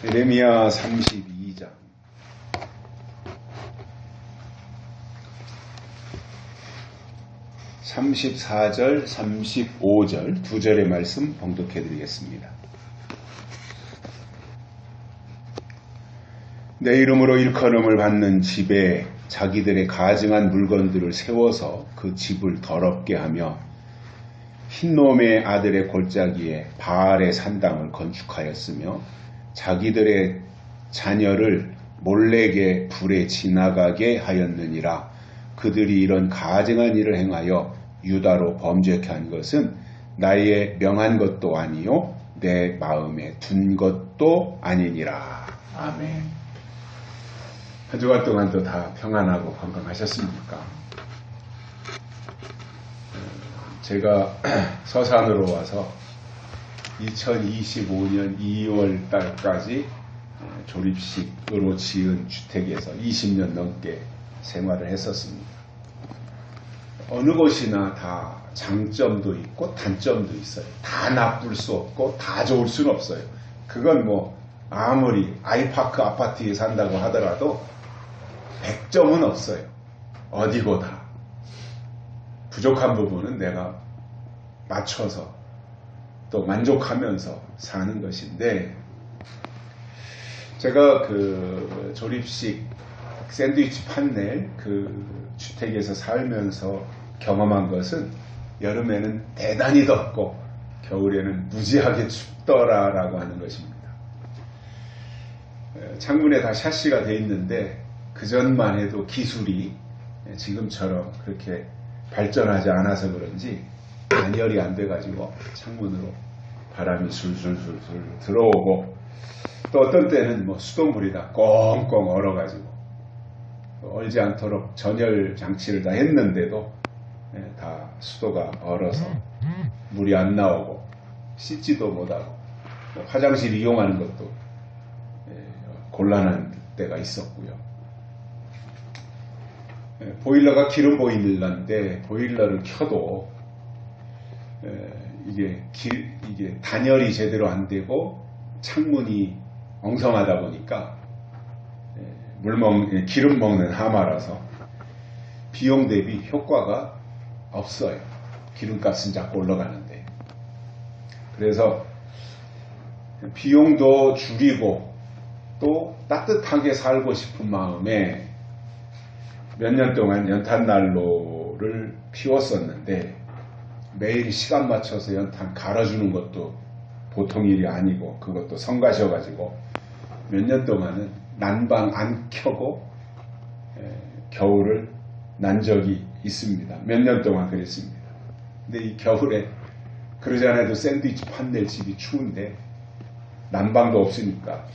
예레미야 32장 34절, 35절 두 절의 말씀 봉독해 드리겠습니다. 내 이름으로 일컬음을 받는 집에 자기들의 가증한 물건들을 세워서 그 집을 더럽게 하며 흰놈의 아들의 골짜기에 바알의 산당을 건축하였으며 자기들의 자녀를 몰렉의 불에 지나가게 하였느니라. 그들이 이런 가증한 일을 행하여 유다로 범죄케 한 것은 나의 명한 것도 아니요 내 마음에 둔 것도 아니니라. 아멘. 한 주간 동안도 다 평안하고 건강하셨습니까? 제가 서산으로 와서 2025년 2월 달까지 조립식으로 지은 주택에서 20년 넘게 생활을 했었습니다. 어느 곳이나 다 장점도 있고 단점도 있어요. 다 나쁠 수 없고 다 좋을 수는 없어요. 그건 뭐 아무리 아이파크 아파트에 산다고 하더라도 100점은 없어요. 어디고 다. 부족한 부분은 내가 맞춰서 또 만족하면서 사는 것인데, 제가 그 조립식 샌드위치 판넬 그 주택에서 살면서 경험한 것은 여름에는 대단히 덥고 겨울에는 무지하게 춥더라라고 하는 것입니다. 창문에 다 샤시가 돼 있는데 그전만 해도 기술이 지금처럼 그렇게 발전하지 않아서 그런지 단열이 안 돼가지고 창문으로 바람이 술술술술 들어오고, 또 어떤 때는 뭐 수돗물이 다 꽁꽁 얼어가지고 얼지 않도록 전열 장치를 다 했는데도 다 수도가 얼어서 물이 안 나오고 씻지도 못하고 화장실 이용하는 것도 곤란한 때가 있었고요. 보일러가 기름 보일러인데 보일러를 켜도 이게 단열이 제대로 안 되고 창문이 엉성하다 보니까 기름 먹는 하마라서 비용 대비 효과가 없어요. 기름값은 자꾸 올라가는데. 그래서 비용도 줄이고 또 따뜻하게 살고 싶은 마음에 몇 년 동안 연탄난로를 피웠었는데, 매일 시간 맞춰서 연탄 갈아주는 것도 보통 일이 아니고 그것도 성가셔가지고 몇 년 동안은 난방 안 켜고 겨울을 난 적이 있습니다. 몇 년 동안 그랬습니다. 근데 이 겨울에 그러지 않아도 샌드위치 판넬 집이 추운데 난방도 없으니까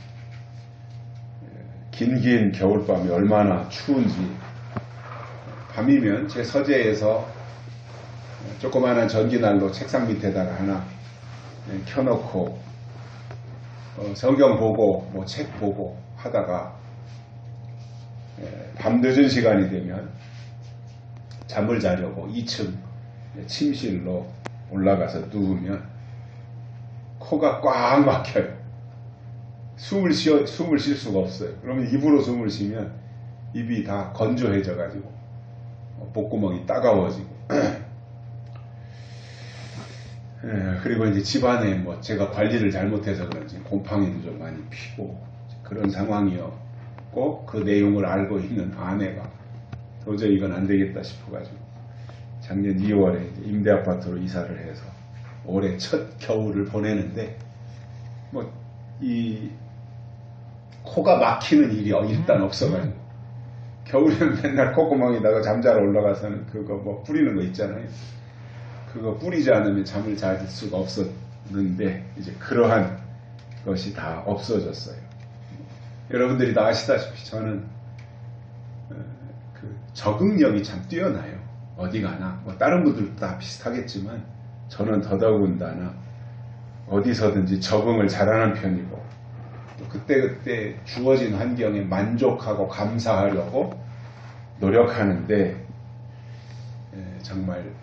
긴 겨울밤이 얼마나 추운지, 밤이면 제 서재에서 조그마한 전기난로 책상 밑에다가 하나 켜놓고 성경 보고 뭐 책 보고 하다가 밤 늦은 시간이 되면 잠을 자려고 2층 침실로 올라가서 누우면 코가 꽉 막혀요. 숨을 쉴 수가 없어요. 그러면 입으로 숨을 쉬면 입이 다 건조해져 가지고 목구멍이 따가워지고 그리고 이제 집안에 뭐 제가 관리를 잘못해서 그런지 곰팡이도 좀 많이 피고 그런 상황이었고, 그 내용을 알고 있는 아내가 도저히 이건 안 되겠다 싶어가지고 작년 2월에 임대 아파트로 이사를 해서 올해 첫 겨울을 보내는데, 뭐 이 코가 막히는 일이 일단 없어가지고, 겨울에는 맨날 콧구멍에다가 잠자러 올라가서는 그거 뭐 뿌리는 거 있잖아요. 그거 뿌리지 않으면 잠을 잘 수가 없었는데 이제 그러한 것이 다 없어졌어요. 여러분들이 다 아시다시피 저는 그 적응력이 참 뛰어나요. 어디 가나 뭐 다른 분들도 다 비슷하겠지만 저는 더더군다나 어디서든지 적응을 잘하는 편이고, 또 그때그때 주어진 환경에 만족하고 감사하려고 노력하는데, 정말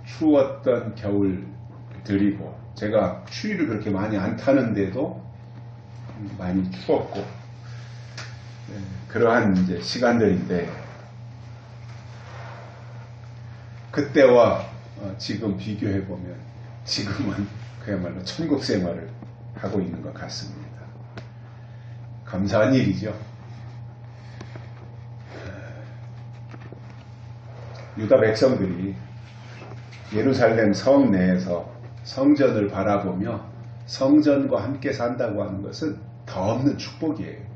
추웠던 겨울들이고, 제가 추위를 그렇게 많이 안 타는데도 많이 추웠고 그러한 이제 시간들인데 그때와 지금 비교해 보면 지금은 그야말로 천국 생활을 하고 있는 것 같습니다. 감사한 일이죠. 유다 백성들이 예루살렘 성 내에서 성전을 바라보며 성전과 함께 산다고 하는 것은 더 없는 축복이에요.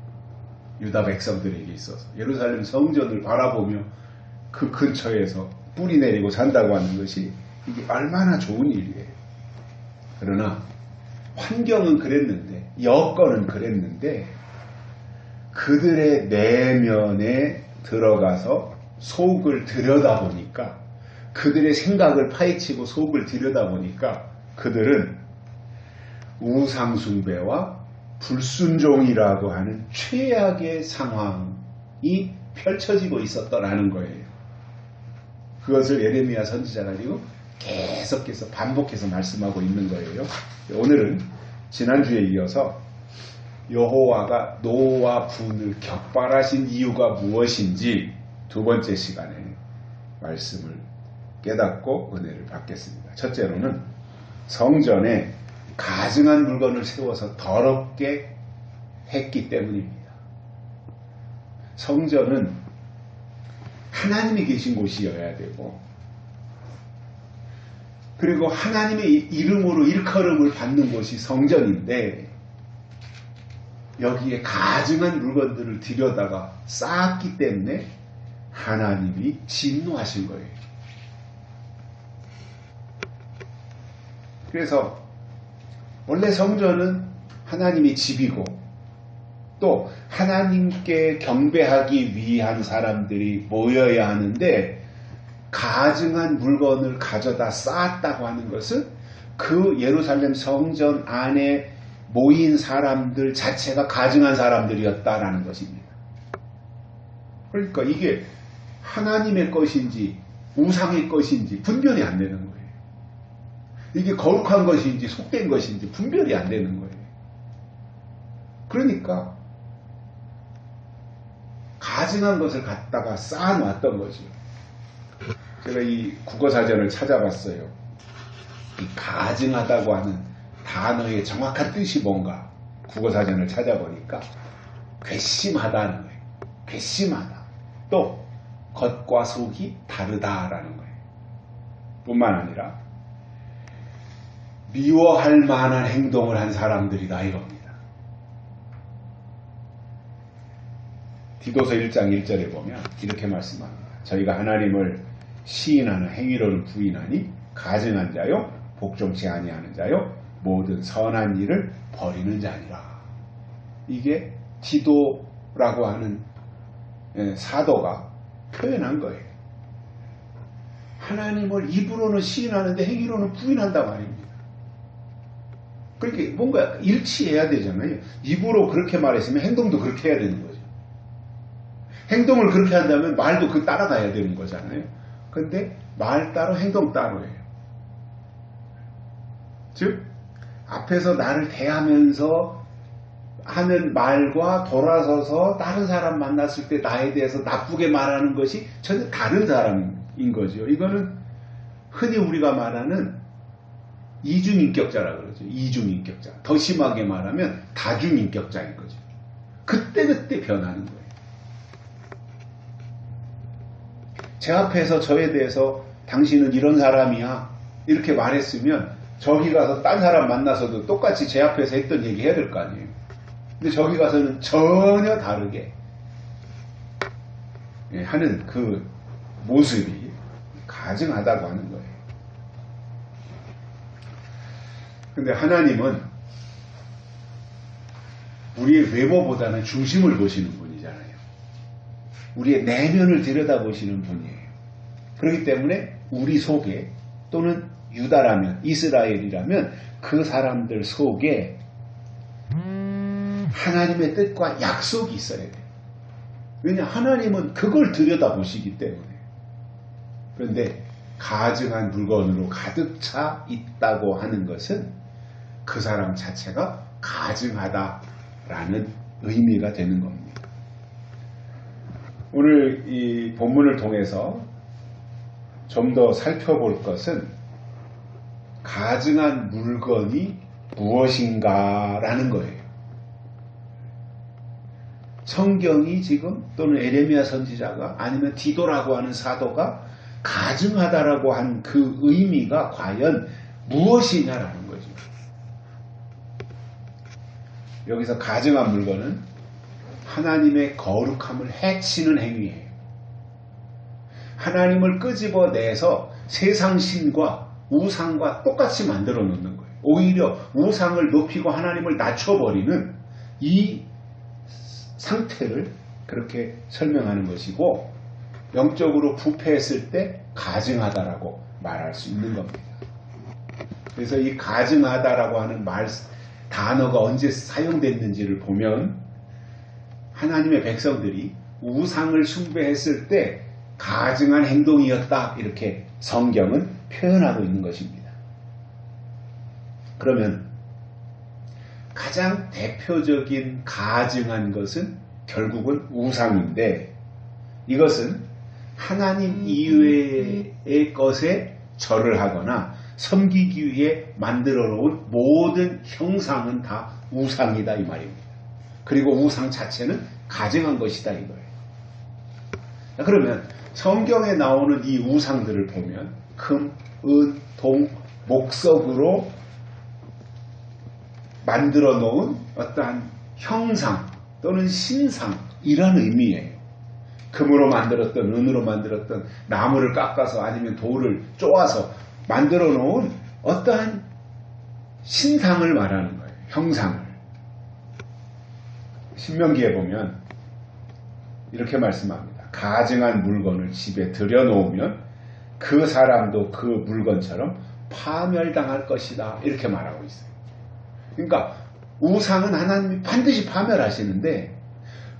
유다 백성들에게 있어서 예루살렘 성전을 바라보며 그 근처에서 뿌리 내리고 산다고 하는 것이 이게 얼마나 좋은 일이에요. 그러나 환경은 그랬는데 여건은 그랬는데 그들의 내면에 들어가서 속을 들여다보니까 그들의 생각을 파헤치고 속을 들여다보니까 그들은 우상숭배와 불순종이라고 하는 최악의 상황이 펼쳐지고 있었더라는 거예요. 그것을 예레미야 선지자가 가지고 계속해서 반복해서 말씀하고 있는 거예요. 오늘은 지난주에 이어서 여호와가 노와 분을 격발하신 이유가 무엇인지 두 번째 시간에 말씀을 깨닫고 은혜를 받겠습니다. 첫째로는 성전에 가증한 물건을 세워서 더럽게 했기 때문입니다. 성전은 하나님이 계신 곳이어야 되고 그리고 하나님의 이름으로 일컬음을 받는 곳이 성전인데 여기에 가증한 물건들을 들여다가 쌓았기 때문에 하나님이 진노하신 거예요. 그래서 원래 성전은 하나님의 집이고 또 하나님께 경배하기 위한 사람들이 모여야 하는데 가증한 물건을 가져다 쌓았다고 하는 것은 그 예루살렘 성전 안에 모인 사람들 자체가 가증한 사람들이었다라는 것입니다. 그러니까 이게 하나님의 것인지 우상의 것인지 분별이 안 되는 거예요. 이게 거룩한 것인지 속된 것인지 분별이 안 되는 거예요. 그러니까 가증한 것을 갖다가 쌓아놨던 거죠. 제가 이 국어사전을 찾아봤어요. 이 가증하다고 하는 단어의 정확한 뜻이 뭔가 국어사전을 찾아보니까 괘씸하다는 거예요. 괘씸하다. 또 겉과 속이 다르다라는 거예요. 뿐만 아니라 미워할 만한 행동을 한 사람들이다 이겁니다. 디도서 1장 1절에 보면 이렇게 말씀합니다. 저희가 하나님을 시인하는 행위로는 부인하니 가증한 자요 복종치 아니하는 자요 모든 선한 일을 버리는 자니라. 이게 디도라고 하는 사도가 표현한 거예요. 하나님을 입으로는 시인하는데 행위로는 부인한단 말입니다. 그러니까 뭔가 일치해야 되잖아요. 입으로 그렇게 말했으면 행동도 그렇게 해야 되는 거죠. 행동을 그렇게 한다면 말도 그 따라가야 되는 거잖아요. 근데 말 따로 행동 따로예요. 즉 앞에서 나를 대하면서 하는 말과 돌아서서 다른 사람 만났을 때 나에 대해서 나쁘게 말하는 것이 전혀 다른 사람인 거죠. 이거는 흔히 우리가 말하는 이중인격자라고 그러죠. 이중인격자. 더 심하게 말하면 다중인격자인 거죠. 그때그때 변하는 거예요. 제 앞에서 저에 대해서 당신은 이런 사람이야 이렇게 말했으면 저기 가서 딴 사람 만나서도 똑같이 제 앞에서 했던 얘기 해야 될 거 아니에요. 근데 저기 가서는 전혀 다르게 하는 그 모습이 가증하다고 하는 거예요. 근데 하나님은 우리의 외모보다는 중심을 보시는 분이잖아요. 우리의 내면을 들여다보시는 분이에요. 그렇기 때문에 우리 속에 또는 유다라면 이스라엘이라면 그 사람들 속에 하나님의 뜻과 약속이 있어야 돼요. 왜냐 하나님은 그걸 들여다보시기 때문에. 그런데 가증한 물건으로 가득 차 있다고 하는 것은 그 사람 자체가 가증하다 라는 의미가 되는 겁니다. 오늘 이 본문을 통해서 좀 더 살펴볼 것은 가증한 물건이 무엇인가 라는 거예요. 성경이 지금 또는 에레미야 선지자가 아니면 디도라고 하는 사도가 가증하다라고 한 그 의미가 과연 무엇이냐라는 거죠. 여기서 가증한 물건은 하나님의 거룩함을 해치는 행위예요. 하나님을 끄집어내서 세상 신과 우상과 똑같이 만들어 놓는 거예요. 오히려 우상을 높이고 하나님을 낮춰버리는 이 상태를 그렇게 설명하는 것이고, 영적으로 부패했을 때 가증하다라고 말할 수 있는 겁니다. 그래서 이 가증하다라고 하는 단어가 언제 사용됐는지를 보면 하나님의 백성들이 우상을 숭배했을 때 가증한 행동이었다, 이렇게 성경은 표현하고 있는 것입니다. 그러면 가장 대표적인 가증한 것은 결국은 우상인데, 이것은 하나님 이외의 것에 절을 하거나 섬기기 위해 만들어 놓은 모든 형상은 다 우상이다 이 말입니다. 그리고 우상 자체는 가증한 것이다 이거예요. 그러면 성경에 나오는 이 우상들을 보면 금, 은, 동, 목석으로 만들어 놓은 어떠한 형상 또는 신상, 이런 의미예요. 금으로 만들었던, 은으로 만들었던, 나무를 깎아서 아니면 돌을 쪼아서 만들어 놓은 어떠한 신상을 말하는 거예요. 형상을. 신명기에 보면 이렇게 말씀합니다. 가증한 물건을 집에 들여놓으면 그 사람도 그 물건처럼 파멸당할 것이다, 이렇게 말하고 있어요. 그러니까 우상은 하나님이 반드시 파멸하시는데,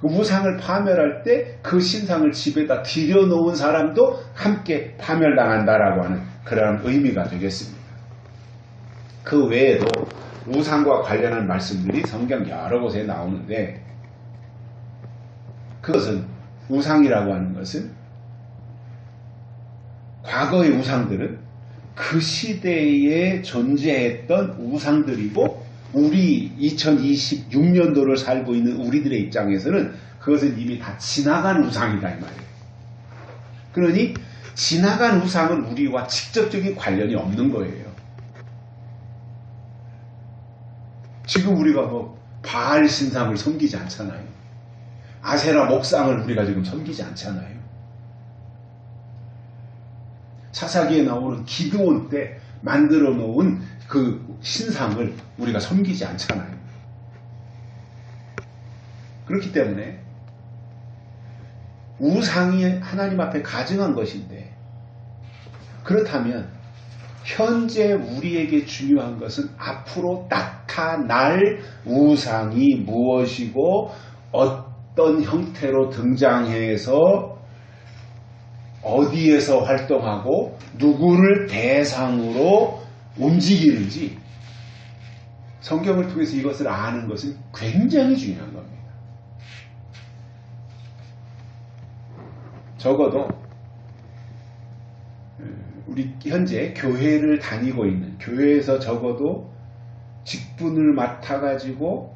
그 우상을 파멸할 때 그 신상을 집에다 들여놓은 사람도 함께 파멸당한다라고 하는 그런 의미가 되겠습니다. 그 외에도 우상과 관련한 말씀들이 성경 여러 곳에 나오는데, 그것은 우상이라고 하는 것은, 과거의 우상들은 그 시대에 존재했던 우상들이고, 우리 2026년도를 살고 있는 우리들의 입장에서는 그것은 이미 다 지나간 우상이다 이 말이에요. 그러니 지나간 우상은 우리와 직접적인 관련이 없는 거예요. 지금 우리가 뭐 바알 신상을 섬기지 않잖아요. 아세라 목상을 우리가 지금 섬기지 않잖아요. 사사기에 나오는 기드온 때 만들어 놓은 그 신상을 우리가 섬기지 않잖아요. 그렇기 때문에 우상이 하나님 앞에 가증한 것인데, 그렇다면 현재 우리에게 중요한 것은 앞으로 나타날 우상이 무엇이고 어떤 형태로 등장해서 어디에서 활동하고 누구를 대상으로 움직이는지, 성경을 통해서 이것을 아는 것은 굉장히 중요한 겁니다. 적어도 우리 현재 교회를 다니고 있는, 교회에서 적어도 직분을 맡아가지고,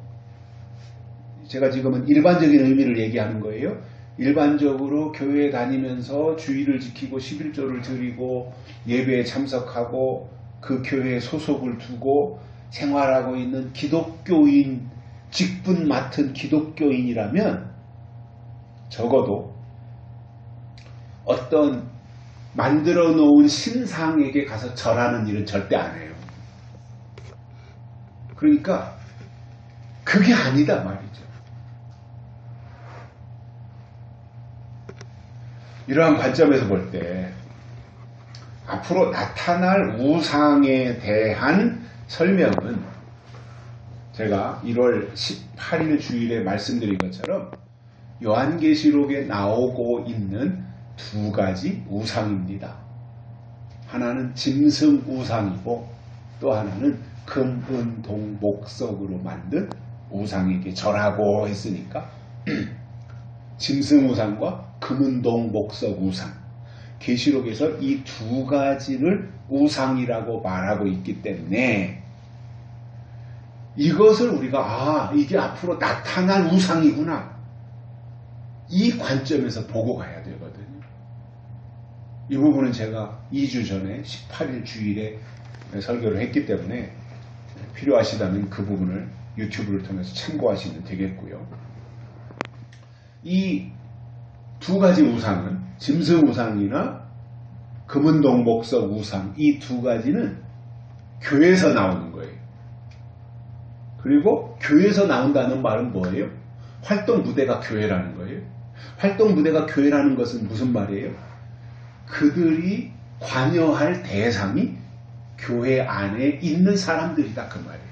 제가 지금은 일반적인 의미를 얘기하는 거예요. 일반적으로 교회에 다니면서 주의를 지키고 11조를 드리고 예배에 참석하고 그 교회에 소속을 두고 생활하고 있는 기독교인, 직분 맡은 기독교인이라면 적어도 어떤 만들어 놓은 신상에게 가서 절하는 일은 절대 안 해요. 그러니까 그게 아니다 말이죠. 이러한 관점에서 볼 때 앞으로 나타날 우상에 대한 설명은 제가 1월 18일 주일에 말씀드린 것처럼 요한계시록에 나오고 있는 두 가지 우상입니다. 하나는 짐승 우상이고 또 하나는 금, 은, 동, 목석으로 만든 우상에게 절하고 했으니까 짐승우상과 금은동 목석 우상, 계시록에서 이 두 가지를 우상이라고 말하고 있기 때문에 이것을 우리가 이게 앞으로 나타날 우상이구나, 이 관점에서 보고 가야 되거든요. 이 부분은 제가 2주 전에 18일 주일에 설교를 했기 때문에 필요하시다면 그 부분을 유튜브를 통해서 참고하시면 되겠고요. 이 두 가지 우상은 짐승 우상이나 금은동 목석 우상, 이 두 가지는 교회에서 나오는 거예요. 그리고 교회에서 나온다는 말은 뭐예요? 활동 무대가 교회라는 거예요. 활동 무대가 교회라는 것은 무슨 말이에요? 그들이 관여할 대상이 교회 안에 있는 사람들이다, 그 말이에요.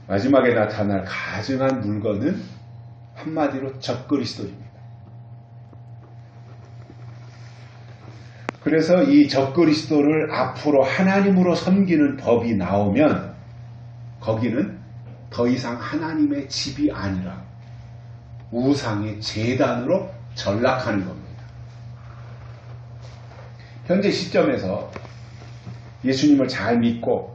마지막에 나타날 가증한 물건은 한마디로 적그리스도입니다. 그래서 이 적그리스도를 앞으로 하나님으로 섬기는 법이 나오면 거기는 더 이상 하나님의 집이 아니라 우상의 제단으로 전락하는 겁니다. 현재 시점에서 예수님을 잘 믿고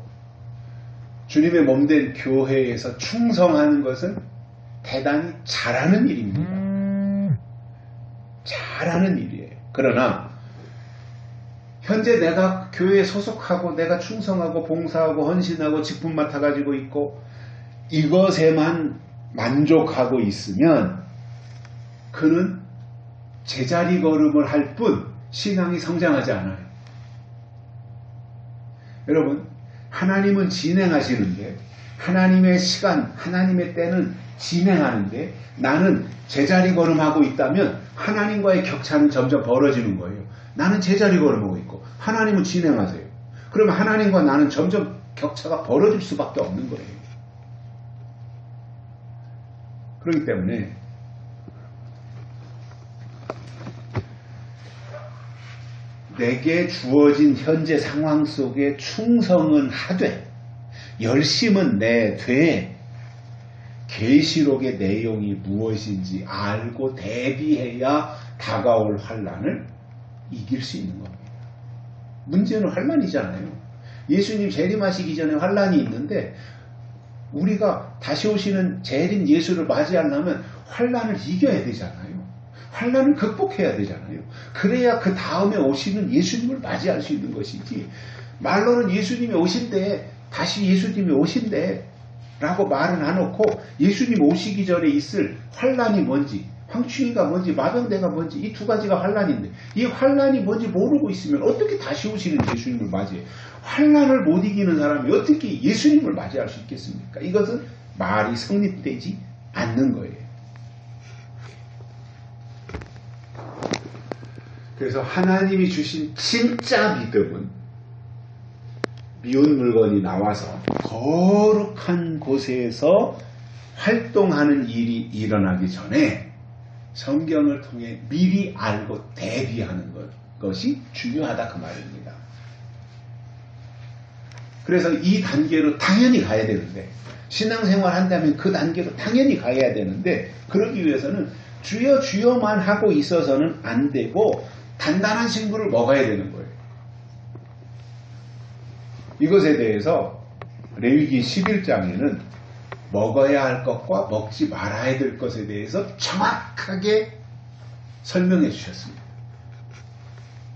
주님의 몸된 교회에서 충성하는 것은 대단히 잘하는 일입니다. 잘하는 일이에요. 그러나 현재 내가 교회에 소속하고 내가 충성하고 봉사하고 헌신하고 직분 맡아가지고 있고 이것에만 만족하고 있으면 그는 제자리 걸음을 할 뿐 신앙이 성장하지 않아요. 여러분, 하나님은 진행하시는데, 하나님의 시간, 하나님의 때는 진행하는데 나는 제자리 걸음하고 있다면 하나님과의 격차는 점점 벌어지는 거예요. 나는 제자리 걸음하고 있고 하나님은 진행하세요. 그러면 하나님과 나는 점점 격차가 벌어질 수밖에 없는 거예요. 그렇기 때문에 내게 주어진 현재 상황 속에 충성은 하되 열심은 내되 계시록의 내용이 무엇인지 알고 대비해야 다가올 환난을 이길 수 있는 겁니다. 문제는 환난이잖아요. 예수님 재림하시기 전에 환난이 있는데 우리가 다시 오시는 재림 예수를 맞이하려면 환난을 이겨야 되잖아요. 환난을 극복해야 되잖아요. 그래야 그 다음에 오시는 예수님을 맞이할 수 있는 것이지, 말로는 예수님이 오신대, 다시 예수님이 오신대 라고 말은 안 놓고 예수님 오시기 전에 있을 환난이 뭔지, 황충이가 뭔지, 마병대가 뭔지, 이 두 가지가 환난인데 이 환난이 뭔지 모르고 있으면 어떻게 다시 오시는 예수님을 맞이해? 환난을 못 이기는 사람이 어떻게 예수님을 맞이할 수 있겠습니까? 이것은 말이 성립되지 않는 거예요. 그래서 하나님이 주신 진짜 믿음은 미운 물건이 나와서 거룩한 곳에서 활동하는 일이 일어나기 전에 성경을 통해 미리 알고 대비하는 것이 중요하다, 그 말입니다. 그래서 이 단계로 당연히 가야 되는데, 신앙생활 한다면 그 단계로 당연히 가야 되는데, 그러기 위해서는 주여 주여만 하고 있어서는 안 되고 단단한 식물을 먹어야 되는 거예요. 이것에 대해서 레위기 11장에는 먹어야 할 것과 먹지 말아야 될 것에 대해서 정확하게 설명해 주셨습니다.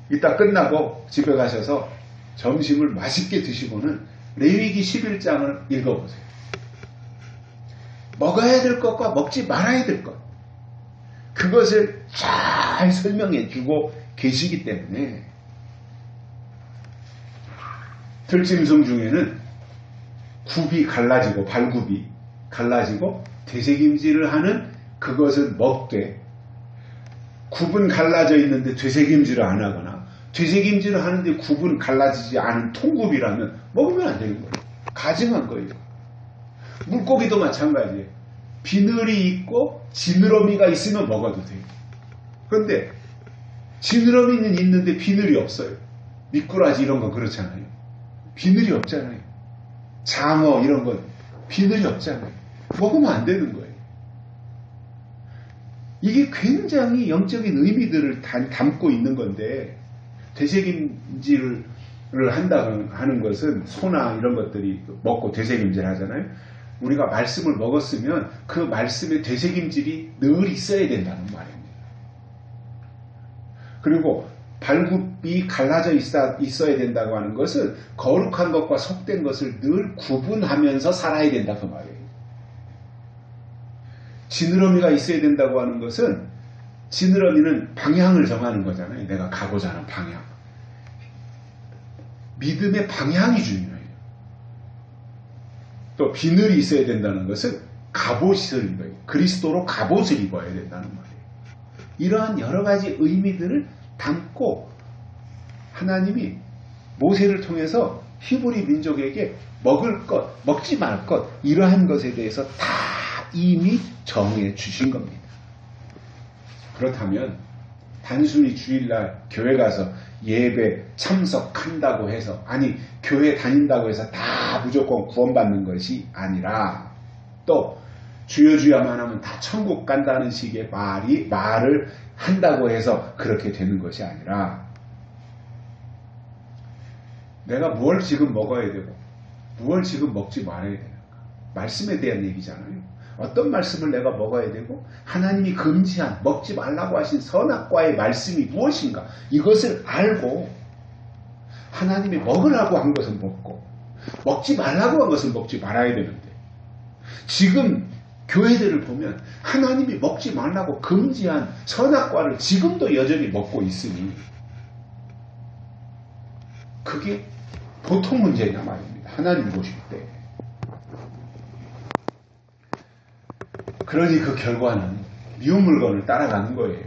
이따 끝나고 집에 가셔서 점심을 맛있게 드시고는 레위기 11장을 읽어보세요. 먹어야 될 것과 먹지 말아야 될 것, 그것을 잘 설명해 주고 계시기 때문에 들짐승 중에는 굽이 갈라지고 발굽이 갈라지고 되새김질을 하는 그것은 먹되, 굽은 갈라져 있는데 되새김질을 안 하거나 되새김질을 하는데 굽은 갈라지지 않은 통굽이라면 먹으면 안 되는 거예요. 가증한 거예요. 물고기도 마찬가지예요. 비늘이 있고 지느러미가 있으면 먹어도 돼요. 그런데 지느러미는 있는데 비늘이 없어요. 미꾸라지 이런 거 그렇잖아요. 비늘이 없잖아요. 장어 이런 건 비늘이 없잖아요. 먹으면 안 되는 거예요. 이게 굉장히 영적인 의미들을 담고 있는 건데 되새김질을 한다 하는 것은 소나 이런 것들이 먹고 되새김질 하잖아요. 우리가 말씀을 먹었으면 그 말씀의 되새김질이 늘 있어야 된다는 말입니다. 그리고 발굽이 갈라져 있어야 된다고 하는 것은 거룩한 것과 속된 것을 늘 구분하면서 살아야 된다 그 말이에요. 지느러미가 있어야 된다고 하는 것은 지느러미는 방향을 정하는 거잖아요. 내가 가고자 하는 방향. 믿음의 방향이 중요해요. 또 비늘이 있어야 된다는 것은 갑옷을 입어요. 그리스도로 갑옷을 입어야 된다는 말이에요. 이러한 여러 가지 의미들을 담고 하나님이 모세를 통해서 히브리 민족에게 먹을 것, 먹지 말 것 이러한 것에 대해서 다 이미 정해 주신 겁니다. 그렇다면 단순히 주일날 교회 가서 예배 참석한다고 해서 아니 교회 다닌다고 해서 다 무조건 구원받는 것이 아니라 또 주여 주야만 하면 다 천국 간다는 식의 말을 한다고 해서 그렇게 되는 것이 아니라 내가 무엇을 지금 먹어야 되고 무엇을 지금 먹지 말아야 되는가 말씀에 대한 얘기잖아요. 어떤 말씀을 내가 먹어야 되고 하나님이 금지한 먹지 말라고 하신 선악과의 말씀이 무엇인가 이것을 알고 하나님이 먹으라고 한 것은 먹고 먹지 말라고 한 것은 먹지 말아야 되는데 지금 교회들을 보면 하나님이 먹지 말라고 금지한 선악과를 지금도 여전히 먹고 있으니 그게 보통 문제냐 말입니다. 하나님 보실 때. 그러니 그 결과는 미운 물건을 따라가는 거예요.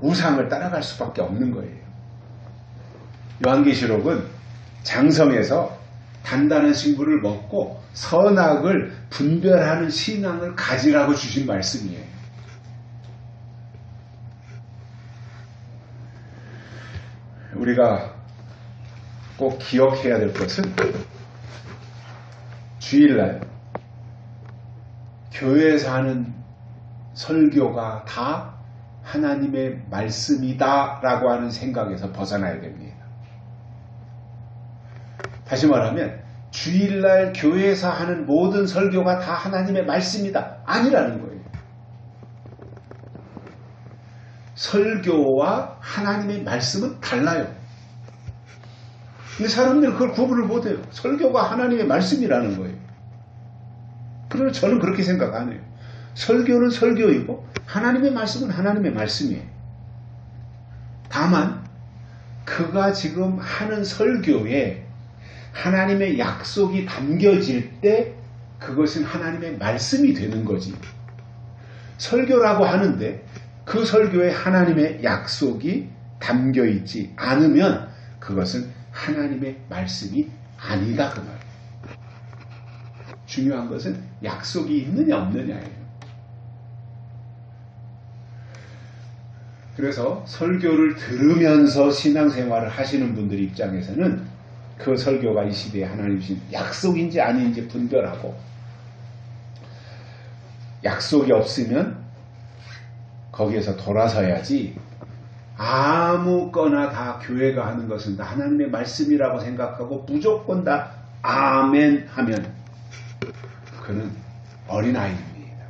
우상을 따라갈 수밖에 없는 거예요. 요한계시록은 장성에서 단단한 식물을 먹고 선악을 분별하는 신앙을 가지라고 주신 말씀이에요. 우리가 꼭 기억해야 될 것은 주일날 교회에서 하는 설교가 다 하나님의 말씀이다 라고 하는 생각에서 벗어나야 됩니다. 다시 말하면 주일날 교회에서 하는 모든 설교가 다 하나님의 말씀이다 아니라는 거예요. 설교와 하나님의 말씀은 달라요. 근데 사람들은 그걸 구분을 못해요. 설교가 하나님의 말씀이라는 거예요. 그러나 저는 그렇게 생각 안 해요. 설교는 설교이고 하나님의 말씀은 하나님의 말씀이에요. 다만 그가 지금 하는 설교에 하나님의 약속이 담겨질 때 그것은 하나님의 말씀이 되는 거지. 설교라고 하는데 그 설교에 하나님의 약속이 담겨있지 않으면 그것은 하나님의 말씀이 아니다 그 말이에요. 중요한 것은 약속이 있느냐 없느냐예요. 그래서 설교를 들으면서 신앙생활을 하시는 분들 입장에서는 그 설교가 이 시대에 하나님 주신 약속인지 아닌지 분별하고 약속이 없으면 거기에서 돌아서야지 아무거나 다 교회가 하는 것은 다 하나님의 말씀이라고 생각하고 무조건 다 아멘 하면 그는 어린아이입니다.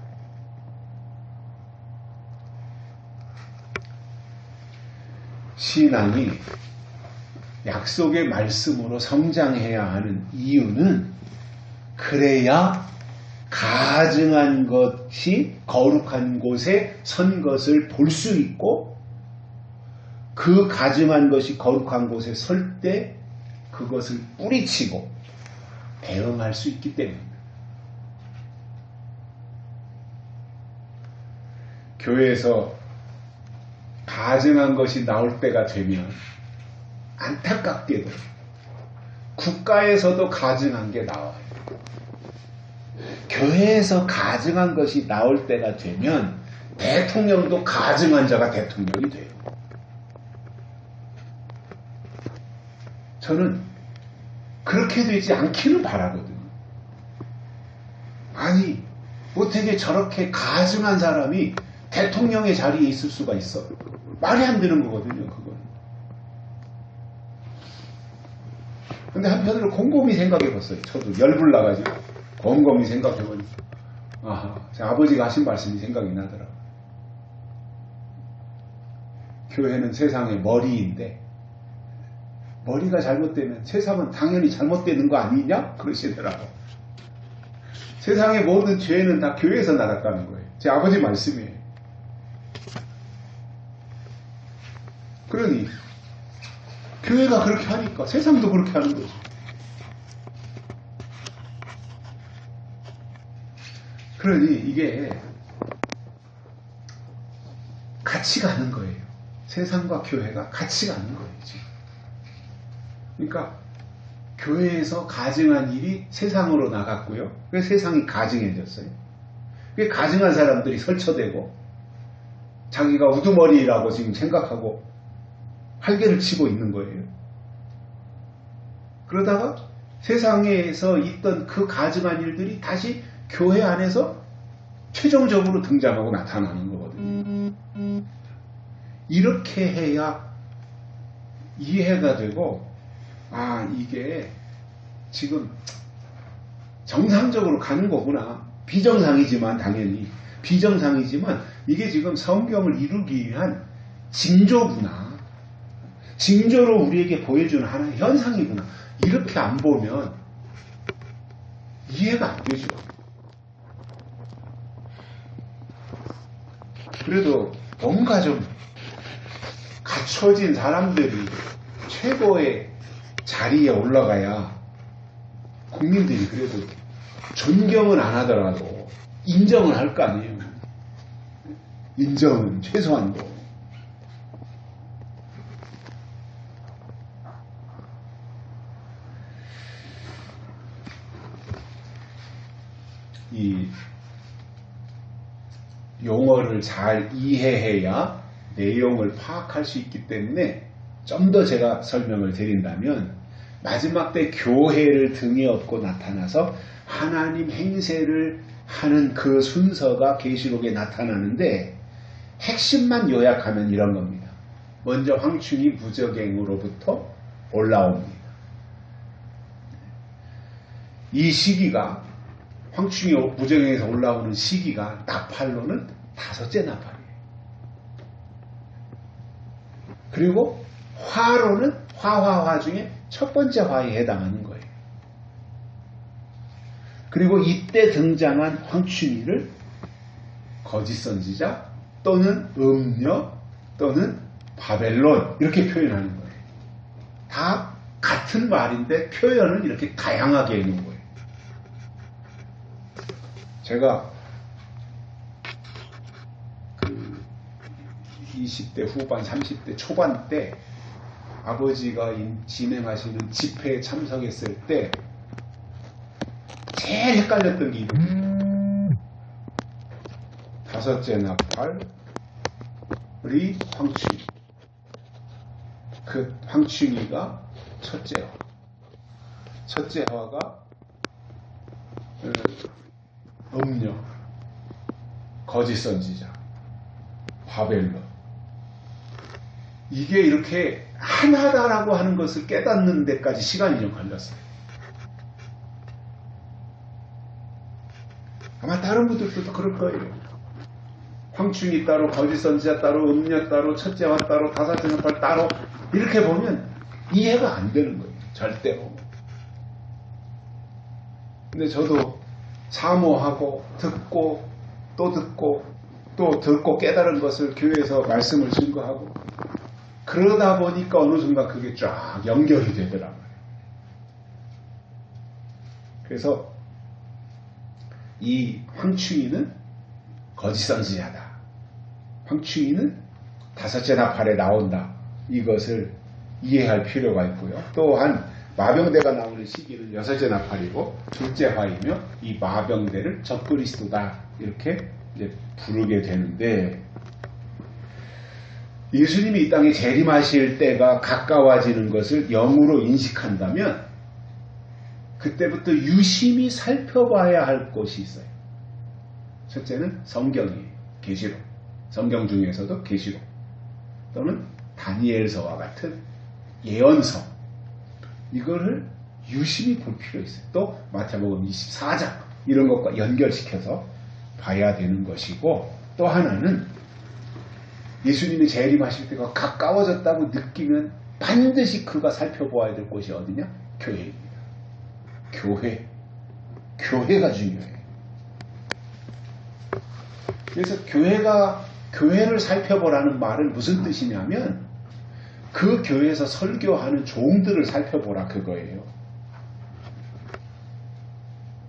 신앙이 약속의 말씀으로 성장해야 하는 이유는 그래야 가증한 것이 거룩한 곳에 선 것을 볼 수 있고 그 가증한 것이 거룩한 곳에 설 때 그것을 뿌리치고 대응할 수 있기 때문입니다. 교회에서 가증한 것이 나올 때가 되면 안타깝게도 국가에서도 가증한 게 나와요. 교회에서 가증한 것이 나올 때가 되면 대통령도 가증한 자가 대통령이 돼요. 저는 그렇게 되지 않기를 바라거든요. 아니, 어떻게 저렇게 가증한 사람이 대통령의 자리에 있을 수가 있어? 말이 안 되는 거거든요, 그건. 근데 한편으로 곰곰이 생각해봤어요. 저도 열불 나가지고 곰곰이 생각해보니 제 아버지가 하신 말씀이 생각이 나더라고요. 교회는 세상의 머리인데 머리가 잘못되면 세상은 당연히 잘못되는 거 아니냐? 그러시더라고요. 세상의 모든 죄는 다 교회에서 나갔다는 거예요. 제 아버지 말씀이에요. 그러니 교회가 그렇게 하니까 세상도 그렇게 하는 거죠. 그러니 이게 같이 가는 거예요. 세상과 교회가 같이 가는 거예요, 지금. 그러니까 교회에서 가증한 일이 세상으로 나갔고요. 그래서 세상이 가증해졌어요. 그게 가증한 사람들이 설쳐대고 자기가 우두머리라고 지금 생각하고 활개를 치고 있는 거예요. 그러다가 세상에서 있던 그 가증한 일들이 다시 교회 안에서 최종적으로 등장하고 나타나는 거거든요. 이렇게 해야 이해가 되고 이게 지금 정상적으로 가는 거구나. 비정상이지만 당연히 비정상이지만 이게 지금 성경을 이루기 위한 징조구나. 징조로 우리에게 보여주는 하나의 현상이구나. 이렇게 안 보면 이해가 안 되죠. 그래도 뭔가 좀 갖춰진 사람들이 최고의 자리에 올라가야 국민들이 그래도 존경은 안 하더라도 인정을 할 거 아니에요. 인정은 최소한도. 이 용어를 잘 이해해야 내용을 파악할 수 있기 때문에 좀 더 제가 설명을 드린다면 마지막 때 교회를 등에 업고 나타나서 하나님 행세를 하는 그 순서가 계시록에 나타나는데 핵심만 요약하면 이런 겁니다. 먼저 황충이 무적행으로부터 올라옵니다. 이 시기가 황충이 무적행에서 올라오는 시기가 나팔로는 5째 나팔이에요. 그리고 화로는 화화화 중에 첫 번째 화에 해당하는 거예요. 그리고 이때 등장한 황충이를 거짓 선지자 또는 음녀 또는 바벨론 이렇게 표현하는 거예요. 다 같은 말인데 표현을 이렇게 다양하게 해놓은 거예요. 제가 20대 후반 30대 초반 때 아버지가 진행하시는 집회에 참석했을 때 제일 헷갈렸던 게 이겁니다. 5째 나팔이 황충이. 그 황충이가 첫째 화. 첫째 화가 음녀, 거짓 선지자, 바벨론. 이게 이렇게 하나다라고 하는 것을 깨닫는 데까지 시간이 좀 걸렸어요. 아마 다른 분들도 그럴 거예요. 황충이 따로, 거짓 선지자 따로, 음녀 따로, 첫째와 따로, 5째 나팔 따로 이렇게 보면 이해가 안 되는 거예요. 절대로. 근데 저도 사모하고 듣고 또 듣고 또 듣고 깨달은 것을 교회에서 말씀을 증거하고 그러다 보니까 어느 순간 그게 쫙 연결이 되더라고요. 그래서 이 황충이는 거짓 선지자다. 황충이는 5째 나팔에 나온다. 이것을 이해할 필요가 있고요. 또한 마병대가 나오는 시기는 6째 나팔이고 둘째 화이며 이 마병대를 적그리스도다 이렇게 이제 부르게 되는데 예수님이 이 땅에 재림하실 때가 가까워지는 것을 영으로 인식한다면 그때부터 유심히 살펴봐야 할 것이 있어요. 첫째는 성경이에요. 계시록. 성경 중에서도 계시록 또는 다니엘서와 같은 예언서, 이거를 유심히 볼 필요 있어요. 또 마태복음 24장 이런 것과 연결시켜서 봐야 되는 것이고, 또 하나는 예수님이 재림하실 때가 가까워졌다고 느끼면 반드시 그가 살펴보아야 될 곳이 어디냐? 교회입니다. 교회가 중요해요. 그래서 교회를 살펴보라는 말은 무슨 뜻이냐면 그 교회에서 설교하는 종들을 살펴보라, 그거예요.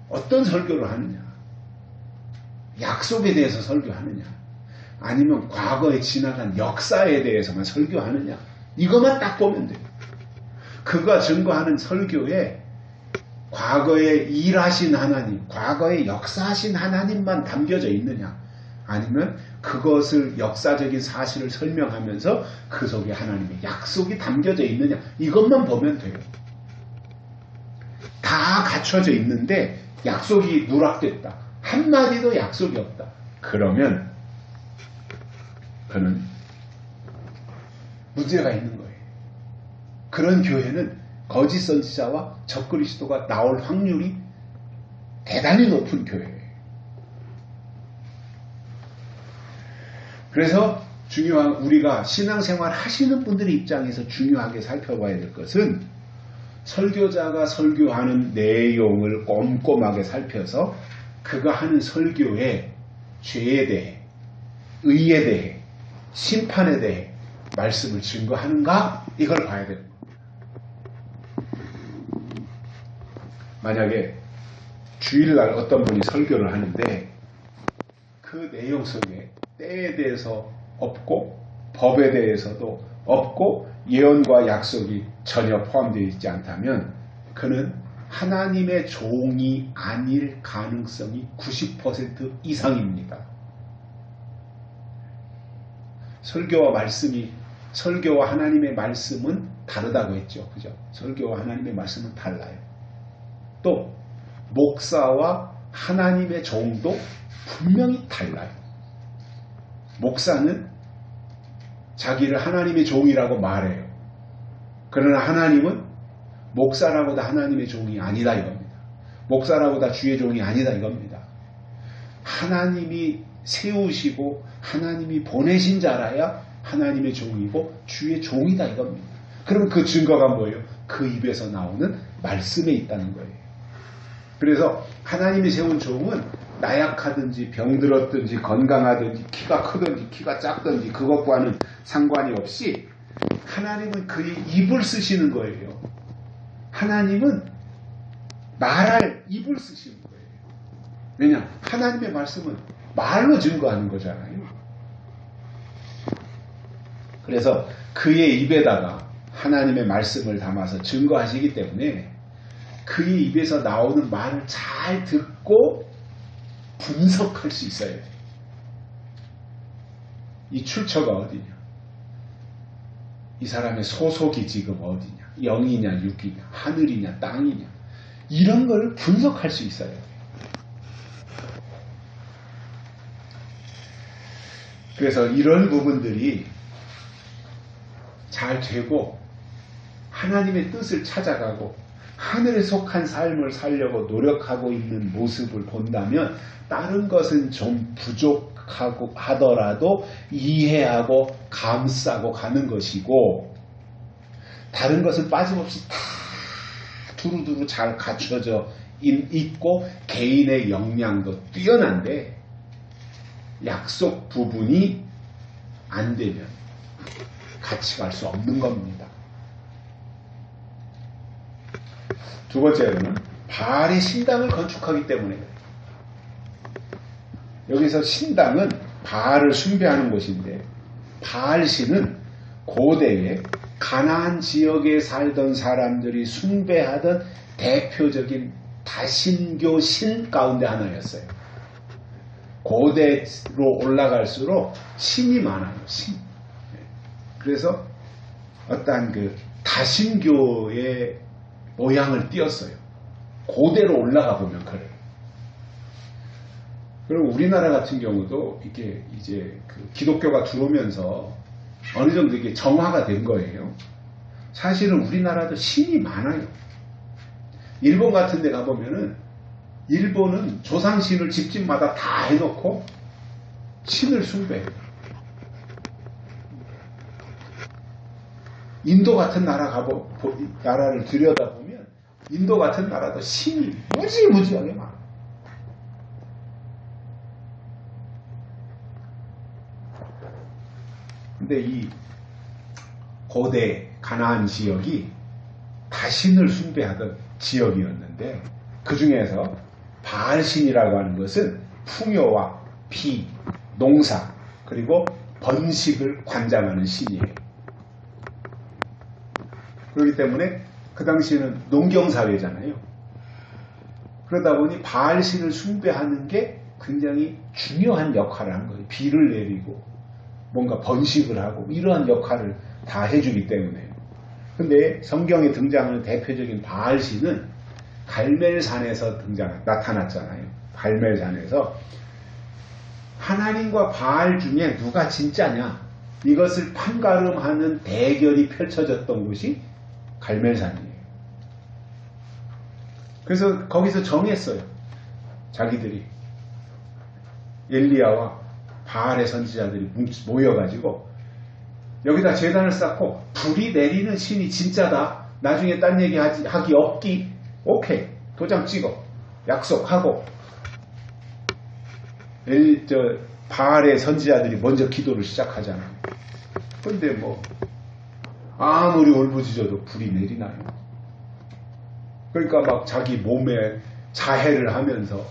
어떤 설교를 하느냐? 약속에 대해서 설교하느냐? 아니면 과거에 지나간 역사에 대해서만 설교하느냐? 이것만 딱 보면 돼요. 그가 증거하는 설교에 과거에 일하신 하나님, 과거에 역사하신 하나님만 담겨져 있느냐? 아니면 그것을 역사적인 사실을 설명하면서 그 속에 하나님의 약속이 담겨져 있느냐? 이것만 보면 돼요. 다 갖춰져 있는데 약속이 누락됐다. 한마디도 약속이 없다. 그러면 그는 문제가 있는 거예요. 그런 교회는 거짓 선지자와 적그리스도가 나올 확률이 대단히 높은 교회예요. 그래서 우리가 신앙생활 하시는 분들의 입장에서 중요하게 살펴봐야 될 것은 설교자가 설교하는 내용을 꼼꼼하게 살펴서 그가 하는 설교의 죄에 대해, 의에 대해, 심판에 대해 말씀을 증거하는가? 이걸 봐야 됩니다. 만약에 주일날 어떤 분이 설교를 하는데 그 내용 속에 때에 대해서 없고 법에 대해서도 없고 예언과 약속이 전혀 포함되어 있지 않다면 그는 하나님의 종이 아닐 가능성이 90% 이상입니다. 설교와 하나님의 말씀은 다르다고 했죠. 그죠? 설교와 하나님의 말씀은 달라요. 또 목사와 하나님의 종도 분명히 달라요. 목사는 자기를 하나님의 종이라고 말해요. 그러나 하나님은 목사라고 다 하나님의 종이 아니다 이겁니다. 목사라고 다 주의 종이 아니다 이겁니다. 하나님이 세우시고 하나님이 보내신 자라야 하나님의 종이고 주의 종이다 이겁니다. 그럼 그 증거가 뭐예요? 그 입에서 나오는 말씀에 있다는 거예요. 그래서 하나님이 세운 종은 나약하든지 병들었든지 건강하든지 키가 크든지 키가 작든지 그것과는 상관이 없이 하나님은 그의 입을 쓰시는 거예요. 하나님은 말할 입을 쓰시는 거예요. 왜냐? 하나님의 말씀은 말로 증거하는 거잖아요. 그래서 그의 입에다가 하나님의 말씀을 담아서 증거하시기 때문에 그의 입에서 나오는 말을 잘 듣고 분석할 수 있어야 돼요. 이 출처가 어디냐? 이 사람의 소속이 지금 어디냐? 영이냐 육이냐? 하늘이냐 땅이냐? 이런 걸 분석할 수 있어야 돼요. 그래서 이런 부분들이 잘 되고 하나님의 뜻을 찾아가고 하늘에 속한 삶을 살려고 노력하고 있는 모습을 본다면 다른 것은 좀 부족하고 하더라도 이해하고 감싸고 가는 것이고 다른 것은 빠짐없이 다 두루두루 잘 갖춰져 있고 개인의 역량도 뛰어난데 약속 부분이 안 되면 같이 갈 수 없는 겁니다. 두 번째로는 바알의 신당을 건축하기 때문에 여기서 신당은 바알을 숭배하는 곳인데 바알신은 고대에 가나안 지역에 살던 사람들이 숭배하던 대표적인 다신교 신 가운데 하나였어요. 고대로 올라갈수록 신이 많아요. 신. 그래서 어떠한 그 다신교의 모양을 띄었어요. 고대로 올라가 보면 그래요. 그리고 우리나라 같은 경우도 이게 이제 그 기독교가 들어오면서 어느 정도 이게 정화가 된 거예요. 사실은 우리나라도 신이 많아요. 일본 같은 데 가보면은 일본은 조상신을 집집마다 다 해놓고 신을 숭배해요. 인도 같은 나라를 들여다보면 인도 같은 나라도 신이 무지무지하게 많아요. 근데 이 고대 가나안 지역이 다신을 숭배하던 지역이었는데 그 중에서 바알신이라고 하는 것은 풍요와 비, 농사 그리고 번식을 관장하는 신이에요. 그렇기 때문에 그 당시에는 농경사회잖아요. 그러다 보니 바알신을 숭배하는 게 굉장히 중요한 역할을 한 거예요. 비를 내리고 뭔가 번식을 하고 이러한 역할을 다 해주기 때문에. 근데 성경에 등장하는 대표적인 바알신은 갈멜산에서 나타났잖아요. 갈멜산에서 하나님과 바알 중에 누가 진짜냐 이것을 판가름하는 대결이 펼쳐졌던 곳이 갈멜산이에요. 그래서 거기서 정했어요. 자기들이 엘리야와 바알의 선지자들이 모여가지고 여기다 제단을 쌓고 불이 내리는 신이 진짜다. 나중에 딴 얘기 하기 없기. 오케이. 도장 찍어. 약속하고. 바알의 선지자들이 먼저 기도를 시작하잖아요. 근데 뭐 아무리 울부짖어도 불이 내리나요? 그러니까 막 자기 몸에 자해를 하면서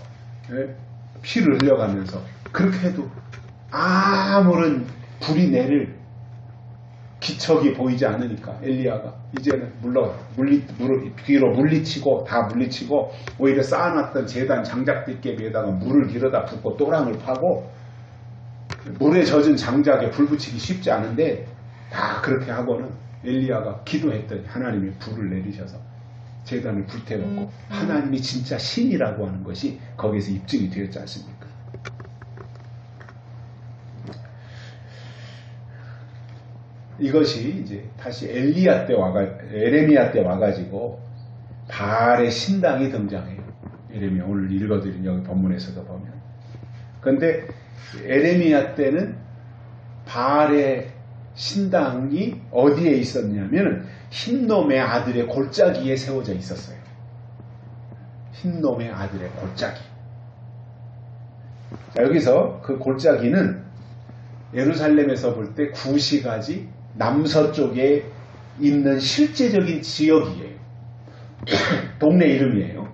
피를 흘려가면서 그렇게 해도 아무런 불이 내릴 기척이 보이지 않으니까 엘리야가 이제는 뒤로 물리치고 다 물리치고 오히려 쌓아놨던 제단 장작들개비에다가 물을 길어다 붓고 또랑을 파고 물에 젖은 장작에 불 붙이기 쉽지 않은데 다 그렇게 하고는 엘리야가 기도했더니 하나님이 불을 내리셔서 제단을 불태웠고 하나님이 진짜 신이라고 하는 것이 거기서 입증이 되었지 않습니까? 이것이 이제 다시 에레미야 때 와가지고 바알의 신당이 등장해요. 에레미야 오늘 읽어드린 여기 본문에서도 보면. 그런데 에레미야 때는 바알의 신당이 어디에 있었냐면 흰놈의 아들의 골짜기에 세워져 있었어요. 흰놈의 아들의 골짜기. 자, 여기서 그 골짜기는 예루살렘에서 볼 때 구시가지 남서쪽에 있는 실제적인 지역이에요. 동네 이름이에요.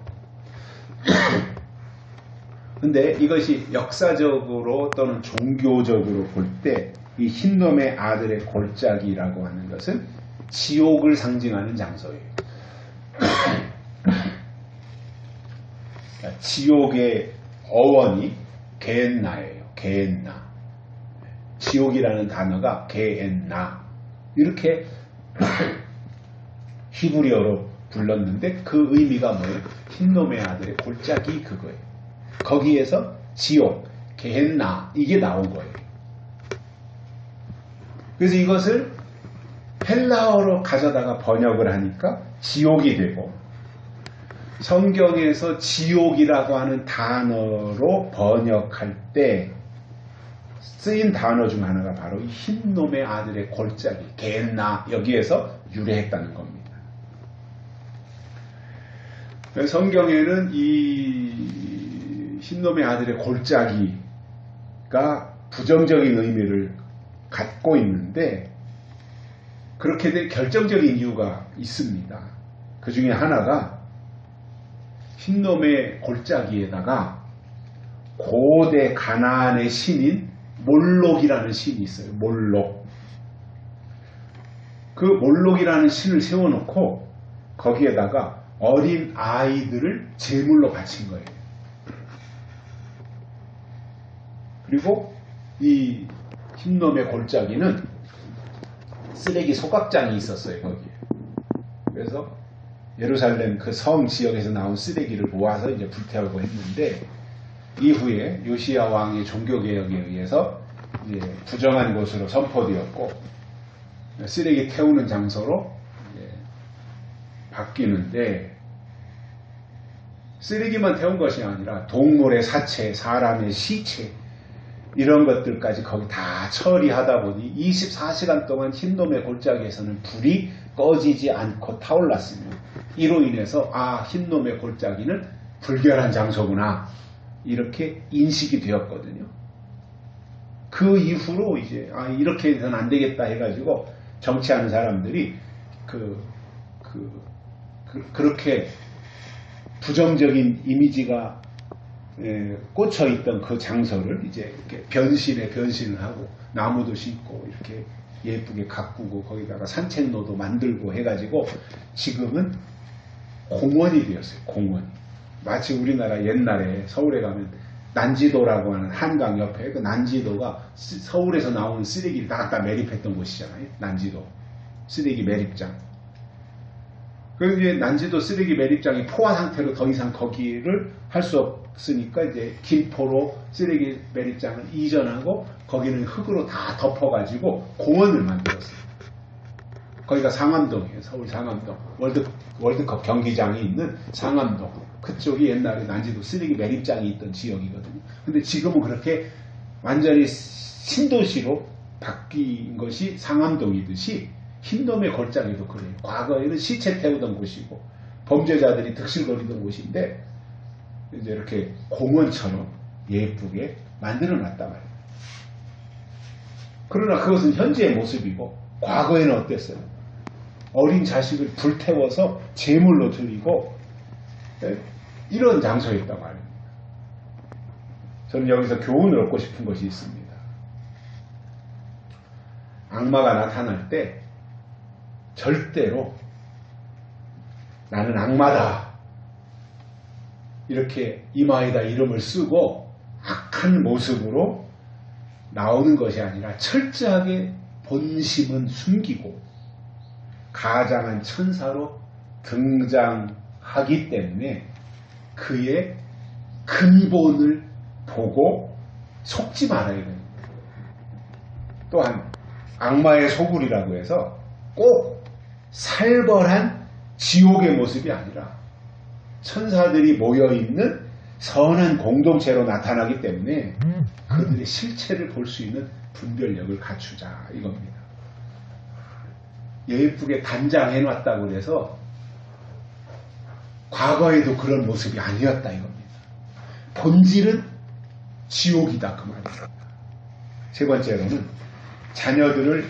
근데 이것이 역사적으로 또는 종교적으로 볼 때 이 흰놈의 아들의 골짜기라고 하는 것은 지옥을 상징하는 장소예요. 지옥의 어원이 게엔나예요. 게엔나. 지옥이라는 단어가 게엔나. 이렇게 히브리어로 불렀는데 그 의미가 뭐예요? 흰놈의 아들의 골짜기 그거예요. 거기에서 지옥, 게헨나 이게 나온 거예요. 그래서 이것을 헬라어로 가져다가 번역을 하니까 지옥이 되고 성경에서 지옥이라고 하는 단어로 번역할 때 쓰인 단어 중 하나가 바로 이 흰놈의 아들의 골짜기, 게헨나 여기에서 유래했다는 겁니다. 성경에는 이 흰놈의 아들의 골짜기가 부정적인 의미를 갖고 있는데 그렇게 된 결정적인 이유가 있습니다. 그 중에 하나가 흰놈의 골짜기에다가 고대 가나안의 신인 몰록이라는 신이 있어요. 몰록. 그 몰록이라는 신을 세워놓고 거기에다가 어린 아이들을 제물로 바친 거예요. 그리고 이 흰놈의 골짜기는 쓰레기 소각장이 있었어요. 거기에. 그래서 예루살렘 그 섬 지역에서 나온 쓰레기를 모아서 이제 불태우고 했는데, 이후에 요시야 왕의 종교개혁에 의해서 이제 부정한 곳으로 선포되었고, 쓰레기 태우는 장소로 바뀌는데, 쓰레기만 태운 것이 아니라 동물의 사체, 사람의 시체 이런 것들까지 거기 다 처리하다 보니 24시간 동안 흰놈의 골짜기에서는 불이 꺼지지 않고 타올랐습니다. 이로 인해서 흰놈의 골짜기는 불결한 장소구나 이렇게 인식이 되었거든요. 그 이후로 이제 이렇게 해서는 안 되겠다 해가지고 정치하는 사람들이 그렇게 부정적인 이미지가 꽂혀 있던 그 장소를 이제 이렇게 변신을 하고 나무도 심고 이렇게 예쁘게 가꾸고 거기다가 산책로도 만들고 해가지고 지금은 공원이 되었어요. 공원이. 마치 우리나라 옛날에 서울에 가면 난지도라고 하는 한강 옆에 그 난지도가 서울에서 나오는 쓰레기를 다 갖다 매립했던 곳이잖아요. 난지도 쓰레기 매립장. 그래서 이제 난지도 쓰레기 매립장이 포화 상태로 더 이상 거기를 할 수 없으니까 이제 김포로 쓰레기 매립장을 이전하고 거기는 흙으로 다 덮어가지고 공원을 만들었어요. 거기가 상암동이에요. 서울 상암동. 월드컵 경기장이 있는 상암동. 그쪽이 옛날에 난지도 쓰레기 매립장이 있던 지역이거든요. 근데 지금은 그렇게 완전히 신도시로 바뀐 것이 상암동이듯이 흰놈의 골짜기도 그래요. 과거에는 시체 태우던 곳이고 범죄자들이 득실거리던 곳인데 이제 이렇게 공원처럼 예쁘게 만들어 놨단 말이에요. 그러나 그것은 현재의 모습이고 과거에는 어땠어요? 어린 자식을 불태워서 제물로 드리고 이런 장소였단 말입니다. 저는 여기서 교훈을 얻고 싶은 것이 있습니다. 악마가 나타날 때 절대로 나는 악마다 이렇게 이마에다 이름을 쓰고 악한 모습으로 나오는 것이 아니라 철저하게 본심은 숨기고 가장한 천사로 등장하기 때문에 그의 근본을 보고 속지 말아야 됩니다. 또한 악마의 소굴이라고 해서 꼭 살벌한 지옥의 모습이 아니라 천사들이 모여있는 선한 공동체로 나타나기 때문에 그들의 실체를 볼 수 있는 분별력을 갖추자 이겁니다. 예쁘게 단장해놨다고 해서 과거에도 그런 모습이 아니었다 이겁니다. 본질은 지옥이다 그 말입니다. 세 번째로는 자녀들을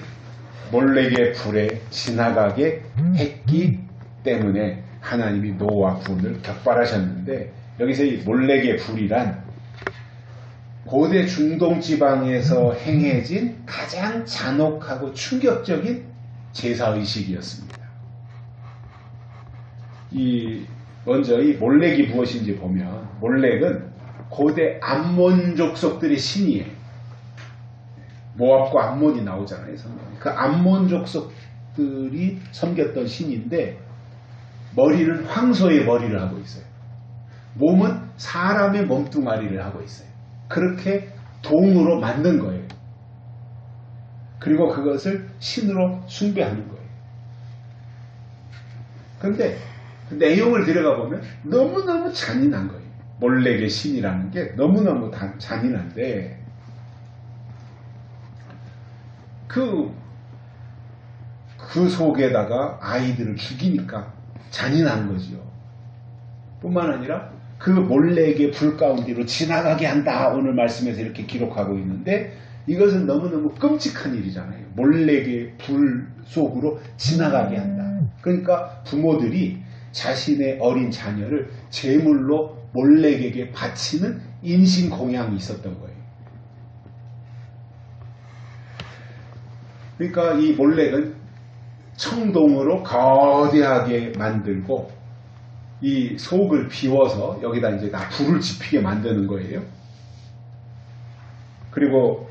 몰래게 불에 지나가게 했기 때문에 하나님이 노와 군을 격발하셨는데 여기서 이 몰래게 불이란 고대 중동 지방에서 행해진 가장 잔혹하고 충격적인 제사의식이었습니다. 먼저 이 몰렉이 무엇인지 보면 몰렉은 고대 암몬 족속들의 신이에요. 모압과 암몬이 나오잖아요. 성경에. 그 암몬 족속들이 섬겼던 신인데 머리는 황소의 머리를 하고 있어요. 몸은 사람의 몸뚱아리를 하고 있어요. 그렇게 동으로 만든 거예요. 그리고 그것을 신으로 숭배하는 거예요. 그런데 그 내용을 들여가 보면 너무너무 잔인한 거예요. 몰렉의 신이라는 게 너무너무 잔인한데 그 속에다가 아이들을 죽이니까 잔인한 거지요. 뿐만 아니라 그 몰렉의 불 가운데로 지나가게 한다. 오늘 말씀에서 이렇게 기록하고 있는데 이것은 너무너무 끔찍한 일이잖아요. 몰렉의 불 속으로 지나가게 한다. 그러니까 부모들이 자신의 어린 자녀를 제물로 몰렉에게 바치는 인신공양이 있었던 거예요. 그러니까 이 몰렉은 청동으로 거대하게 만들고 이 속을 비워서 여기다 이제 다 불을 지피게 만드는 거예요. 그리고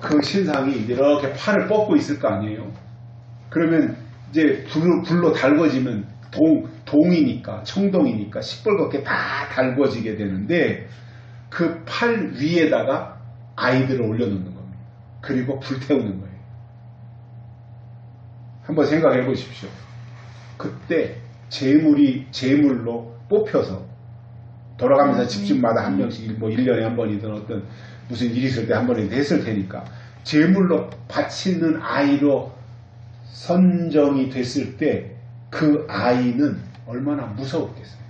그 신상이 이렇게 팔을 뻗고 있을 거 아니에요. 그러면 이제 불로 달궈지면 동이니까, 청동이니까 시뻘겋게 다 달궈지게 되는데 그 팔 위에다가 아이들을 올려놓는 겁니다. 그리고 불태우는 거예요. 한번 생각해 보십시오. 그때 제물로 뽑혀서 돌아가면서 집집마다 한 명씩 뭐 1년에 한 번이든 어떤 무슨 일이 있을 때 한 번이든 했을 테니까 제물로 바치는 아이로 선정이 됐을 때 그 아이는 얼마나 무서웠겠어요.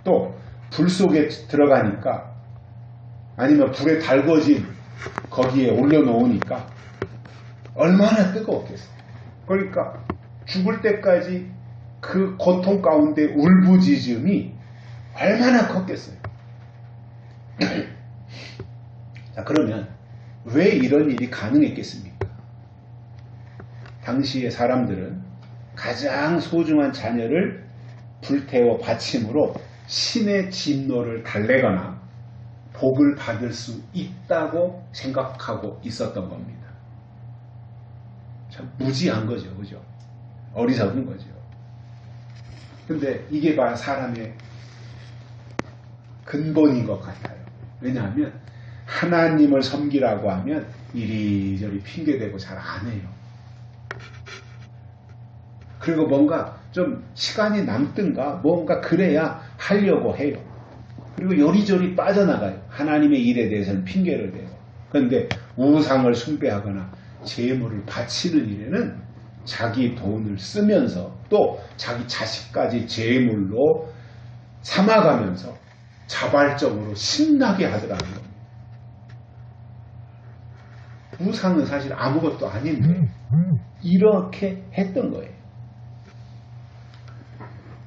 또 불 속에 들어가니까 아니면 불에 달궈진 거기에 올려놓으니까 얼마나 뜨거웠겠어요. 그러니까 죽을 때까지 그 고통 가운데 울부짖음이 얼마나 컸겠어요. 자, 그러면 왜 이런 일이 가능했겠습니까? 당시의 사람들은 가장 소중한 자녀를 불태워 바침으로 신의 진노를 달래거나 복을 받을 수 있다고 생각하고 있었던 겁니다. 참 무지한 거죠. 그죠? 어리석은 거죠. 근데 이게 바로 사람의 근본인 것 같아요. 왜냐하면 하나님을 섬기라고 하면 이리저리 핑계대고 잘 안 해요. 그리고 뭔가 좀 시간이 남든가 뭔가 그래야 하려고 해요. 그리고 요리조리 빠져나가요. 하나님의 일에 대해서는 핑계를 대요. 그런데 우상을 숭배하거나 제물을 바치는 일에는 자기 돈을 쓰면서 또 자기 자식까지 제물로 삼아가면서 자발적으로 신나게 하더라는 겁니다. 우상은 사실 아무것도 아닌데 이렇게 했던 거예요.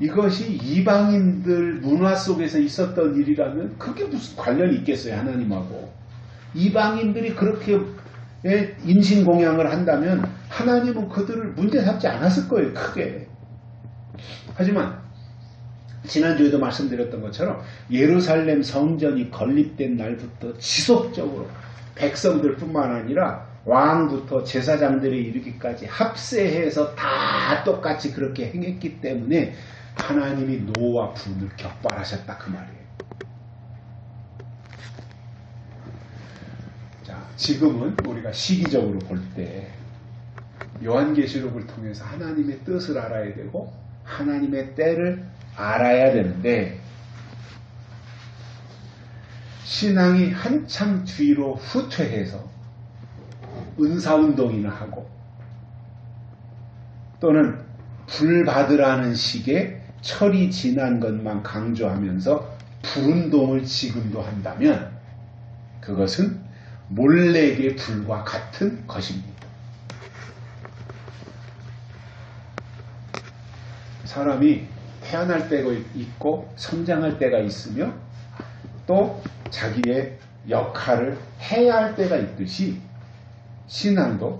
이것이 이방인들 문화 속에서 있었던 일이라면 그게 무슨 관련이 있겠어요, 하나님하고. 이방인들이 그렇게 인신공양을 한다면 하나님은 그들을 문제 삼지 않았을 거예요, 크게. 하지만 지난주에도 말씀드렸던 것처럼 예루살렘 성전이 건립된 날부터 지속적으로 백성들 뿐만 아니라 왕부터 제사장들에 이르기까지 합세해서 다 똑같이 그렇게 행했기 때문에 하나님이 노와 분을 격발하셨다 그 말이에요. 자, 지금은 우리가 시기적으로 볼 때 요한계시록을 통해서 하나님의 뜻을 알아야 되고 하나님의 때를 알아야 되는데 신앙이 한참 뒤로 후퇴해서 은사운동이나 하고 또는 불 받으라는 식의 철이 지난 것만 강조하면서 불운동을 지금도 한다면 그것은 몰래의 불과 같은 것입니다. 사람이 태어날 때가 있고 성장할 때가 있으며 또 자기의 역할을 해야 할 때가 있듯이 신앙도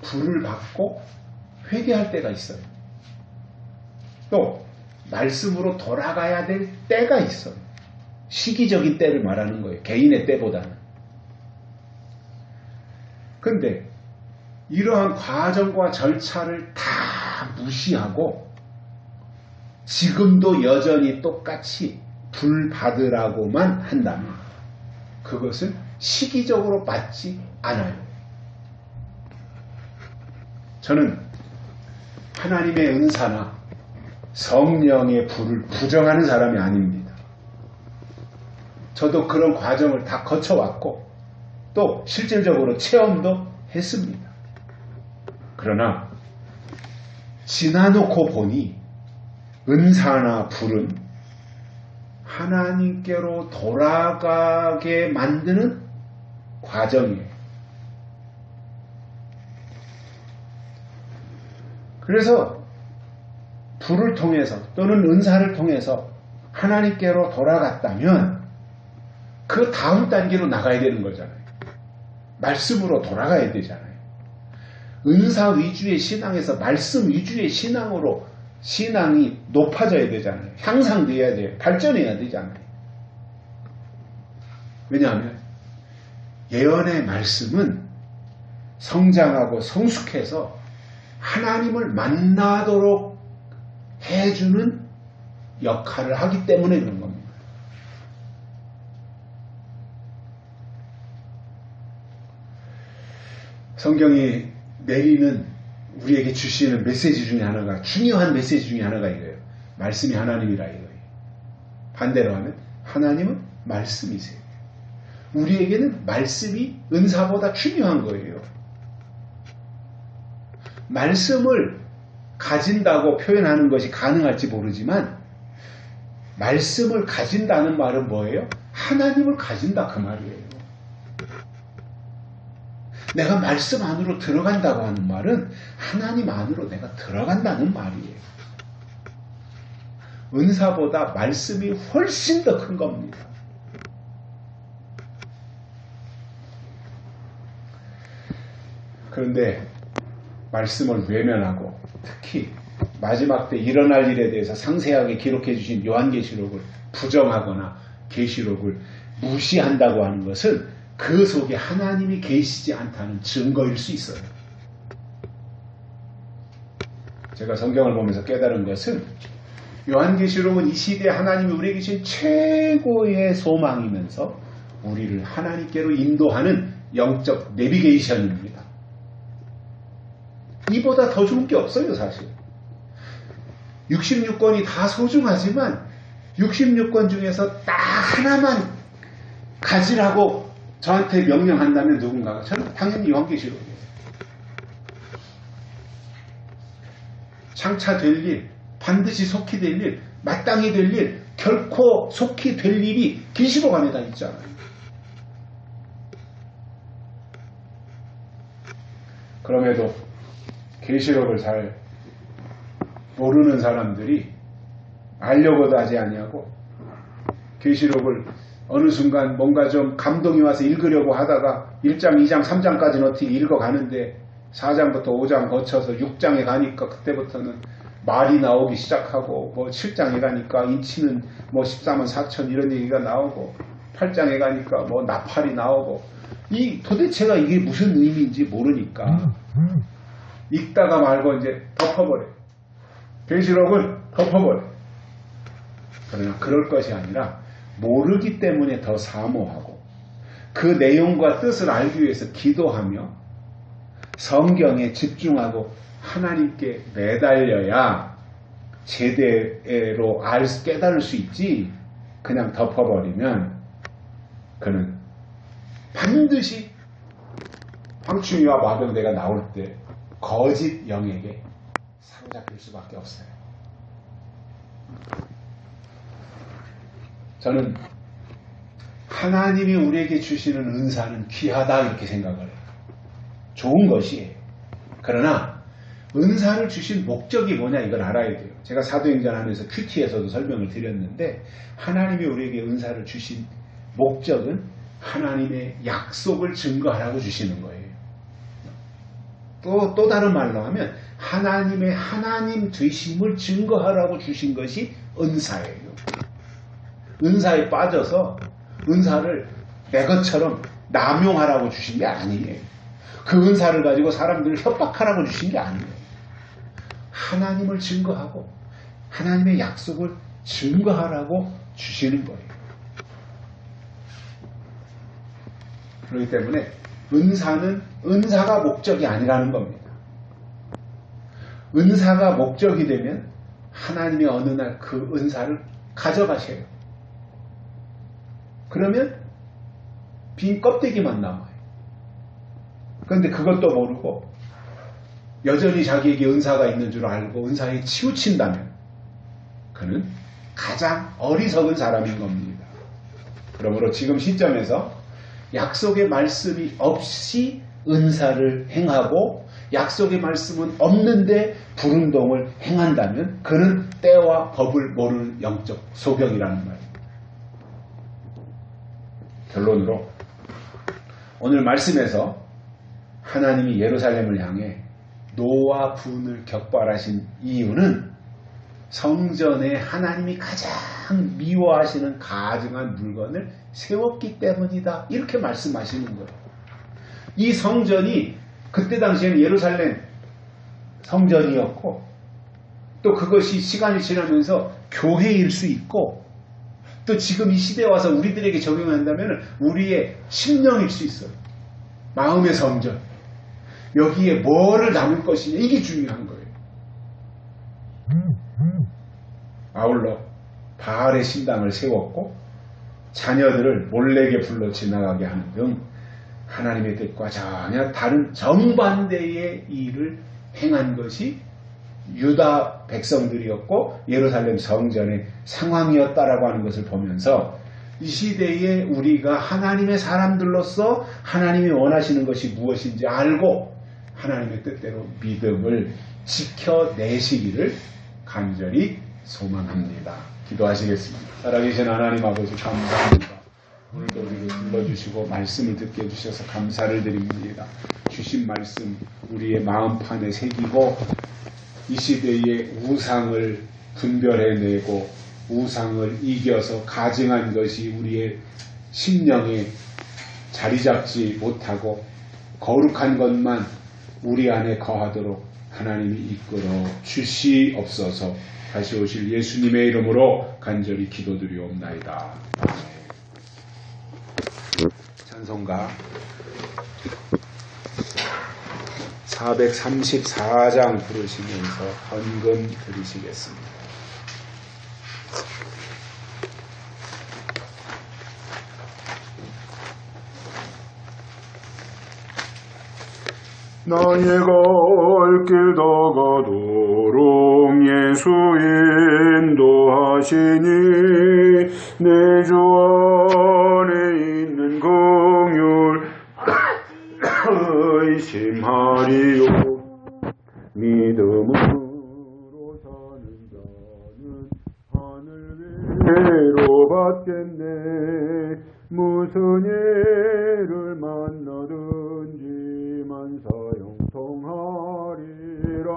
불을 받고 회개할 때가 있어요. 또 말씀으로 돌아가야 될 때가 있어요. 시기적인 때를 말하는 거예요. 개인의 때보다는. 근데 이러한 과정과 절차를 다 무시하고 지금도 여전히 똑같이 불 받으라고만 한다면 그것은 시기적으로 맞지 않아요. 저는 하나님의 은사나 성령의 불을 부정하는 사람이 아닙니다. 저도 그런 과정을 다 거쳐왔고 또 실질적으로 체험도 했습니다. 그러나 지나놓고 보니 은사나 불은 하나님께로 돌아가게 만드는 과정이에요. 그래서 불을 통해서 또는 은사를 통해서 하나님께로 돌아갔다면 그 다음 단계로 나가야 되는 거잖아요. 말씀으로 돌아가야 되잖아요. 은사 위주의 신앙에서 말씀 위주의 신앙으로 신앙이 높아져야 되잖아요. 향상돼야 돼요. 발전해야 되잖아요. 왜냐하면 예언의 말씀은 성장하고 성숙해서 하나님을 만나도록 해주는 역할을 하기 때문에 그런 겁니다. 성경이 내리는 우리에게 주시는 메시지 중에 하나가 중요한 메시지 중에 하나가 이거예요. 말씀이 하나님이라 이거예요. 반대로 하면 하나님은 말씀이세요. 우리에게는 말씀이 은사보다 중요한 거예요. 말씀을 가진다고 표현하는 것이 가능할지 모르지만 말씀을 가진다는 말은 뭐예요? 하나님을 가진다 그 말이에요. 내가 말씀 안으로 들어간다고 하는 말은 하나님 안으로 내가 들어간다는 말이에요. 은사보다 말씀이 훨씬 더 큰 겁니다. 그런데 말씀을 외면하고 특히 마지막 때 일어날 일에 대해서 상세하게 기록해 주신 요한계시록을 부정하거나 계시록을 무시한다고 하는 것은 그 속에 하나님이 계시지 않다는 증거일 수 있어요. 제가 성경을 보면서 깨달은 것은 요한계시록은 이 시대에 하나님이 우리에게 주신 최고의 소망이면서 우리를 하나님께로 인도하는 영적 내비게이션입니다. 이보다 더 좋은 게 없어요, 사실. 66권이 다 소중하지만 66권 중에서 딱 하나만 가지라고 저한테 명령한다면 누군가가 저는 당연히 요한계시록이에요. 장차 될 일, 반드시 속히 될 일, 마땅히 될 일, 결코 속히 될 일이 계시록 안에 다 있잖아요. 그럼에도 계시록을 잘 모르는 사람들이 알려고도 하지 아니하고 계시록을 어느 순간 뭔가 좀 감동이 와서 읽으려고 하다가 1장, 2장, 3장까지는 어떻게 읽어가는데 4장부터 5장 거쳐서 6장에 가니까 그때부터는 말이 나오기 시작하고 뭐 7장에 가니까 인치는 뭐 14만 4천 이런 얘기가 나오고 8장에 가니까 뭐 나팔이 나오고 이 도대체가 이게 무슨 의미인지 모르니까 읽다가 말고 이제 덮어버려. 계시록을 덮어버려. 그러나 그럴 것이 아니라 모르기 때문에 더 사모하고 그 내용과 뜻을 알기 위해서 기도하며 성경에 집중하고 하나님께 매달려야 제대로 깨달을 수 있지. 그냥 덮어버리면 그는 반드시 황충이와 마병대가 나올 때 거짓 영에게 사로잡힐 수밖에 없어요. 저는 하나님이 우리에게 주시는 은사는 귀하다 이렇게 생각을 해요. 좋은 것이에요. 그러나 은사를 주신 목적이 뭐냐 이걸 알아야 돼요. 제가 사도행전 안에서 큐티에서도 설명을 드렸는데 하나님이 우리에게 은사를 주신 목적은 하나님의 약속을 증거하라고 주시는 거예요. 또 다른 말로 하면 하나님의 하나님 되심을 증거하라고 주신 것이 은사예요. 은사에 빠져서 은사를 내 것처럼 남용하라고 주신 게 아니에요. 그 은사를 가지고 사람들을 협박하라고 주신 게 아니에요. 하나님을 증거하고 하나님의 약속을 증거하라고 주시는 거예요. 그렇기 때문에 은사는 은사가 목적이 아니라는 겁니다. 은사가 목적이 되면 하나님이 어느 날 그 은사를 가져가셔요. 그러면 빈 껍데기만 남아요. 그런데 그것도 모르고 여전히 자기에게 은사가 있는 줄 알고 은사에 치우친다면 그는 가장 어리석은 사람인 겁니다. 그러므로 지금 시점에서 약속의 말씀이 없이 은사를 행하고 약속의 말씀은 없는데 불운동을 행한다면 그는 때와 법을 모르는 영적 소경이라는 말입니다. 결론으로 오늘 말씀에서 하나님이 예루살렘을 향해 노와 분을 격발하신 이유는 성전에 하나님이 가장 미워하시는 가증한 물건을 세웠기 때문이다. 이렇게 말씀하시는 거예요. 이 성전이 그때 당시에는 예루살렘 성전이었고 또 그것이 시간이 지나면서 교회일 수 있고 또 지금 이 시대에 와서 우리들에게 적용한다면 우리의 심령일 수 있어요. 마음의 성전. 여기에 뭐를 담을 것이냐 이게 중요한 거예요. 아울러 바알의 신당을 세웠고 자녀들을 몰래게 불러 지나가게 하는 등 하나님의 뜻과 전혀 다른 정반대의 일을 행한 것이 유다 백성들이었고 예루살렘 성전의 상황이었다라고 하는 것을 보면서 이 시대에 우리가 하나님의 사람들로서 하나님이 원하시는 것이 무엇인지 알고 하나님의 뜻대로 믿음을 지켜내시기를 간절히 소망합니다. 기도하시겠습니다. 살아계신 하나님 아버지 감사합니다. 오늘도 우리를 불러주시고 말씀을 듣게 해주셔서 감사를 드립니다. 주신 말씀 우리의 마음판에 새기고 이 시대의 우상을 분별해내고 우상을 이겨서 가증한 것이 우리의 심령에 자리 잡지 못하고 거룩한 것만 우리 안에 거하도록 하나님이 이끌어 주시옵소서. 다시 오실 예수님의 이름으로 간절히 기도드리옵나이다. 아멘. 찬송가 434장 부르시면서 헌금 드리시겠습니다. 나의 갈 길 다가도록 예수 인도하시니 내 주 안에 있는 긍휼 의심하리요. 믿음으로 사는 자는 하늘 위로 받겠네. 무슨 일을 만나든지 만사형통하리라.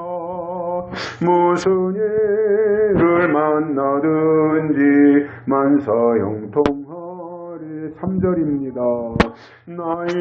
무슨 일을 만나든지 만사형통하리. 3절입니다. 나의